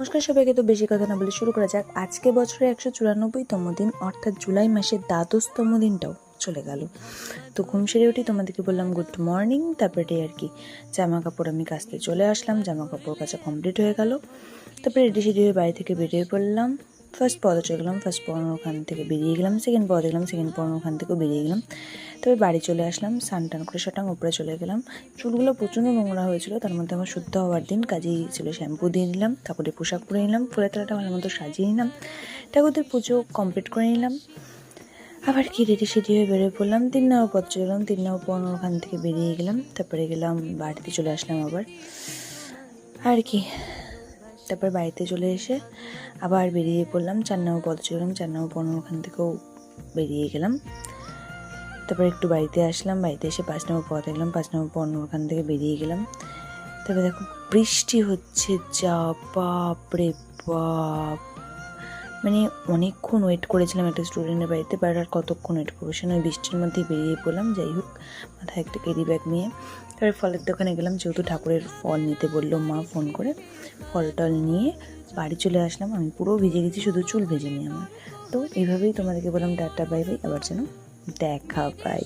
নমস্কার সবাইকে। তো বেশি কথা না বলে শুরু করা যাক। আজকে বছরের 194তম দিন, অর্থাৎ জুলাই মাসের 12তম দিনটাও চলে গেল। তো ঘুম সেরে উঠি, তোমাদেরকে বললাম গুড মর্নিং। তারপরে আর কি জামা কাপড় আমি কাচতে চলে আসলাম, জামা কাপড় কাচা কমপ্লিট হয়ে গেল। তারপরে রেডি সেডি হয়ে বাড়ি থেকে বেরিয়ে পড়লাম। ফার্স্ট পদে চলে গেলাম, ফার্স্ট পড়ানোর ওখান থেকে বেরিয়ে গেলাম, সেকেন্ড পদে গেলাম, সেকেন্ড পড়ানোর ওখান থেকেও বেরিয়ে গেলাম। তবে বাড়ি চলে আসলাম, স্নান টান করে শটাং উপরে চলে গেলাম। চুলগুলো প্রচণ্ড নোংরা হয়েছিল, তার মধ্যে আমার শুদ্ধ হওয়ার দিন, কাজেই ছিল শ্যাম্পু দিয়ে নিলাম, ঠাকুরের পোশাক পরে নিলাম, ফুলের তলাটা ভালো মতো সাজিয়ে নিলাম, ঠাকুরদের পুজো কমপ্লিট করে নিলাম। আবার কি রেডি সেডি হয়ে বেরিয়ে পড়লাম, 3 নম্বর পথ চলে গেলাম, 3 নম্বর পড়ানোর ওখান থেকে বেরিয়ে গেলাম। তারপরে গেলাম বাড়িতে, চলে আসলাম আবার আর কি। তারপর বাড়িতে চলে এসে আবার বেরিয়ে পড়লাম, 4 নম্বর পথ চলে গেলাম, 4 নম্বর পড়ানোর ওখান থেকেও বেরিয়ে গেলাম। তারপরে একটু বাড়িতে আসলাম, বাড়িতে এসে 5 নম্বর পথে গেলাম, 5 নম্বর পড়ানোর ওখান থেকে বেরিয়ে গেলাম। তারপরে দেখো বৃষ্টি হচ্ছে, যা বাপরে বাপ! মানে অনেকক্ষণ ওয়েট করেছিলাম একটা স্টুডেন্টের বাড়িতে, বাট আর কতক্ষণ ওয়েট করবো, সে নয় বৃষ্টির মধ্যেই বেরিয়ে পড়লাম। যাই হোক, মাথায় একটা ক্যারি ব্যাগ নিয়ে তারপরে ফলের দোকানে গেলাম, যেহেতু ঠাকুরের ফল নিতে বললো মা ফোন করে। ফল টল নিয়ে বাড়ি চলে আসলাম। আমি পুরো ভিজে গেছি, শুধু চুল ভেজে নিই আমার। তো এইভাবেই তোমাদেরকে বললাম টাটা বাই বাই, আবার যেন দেখা পাই।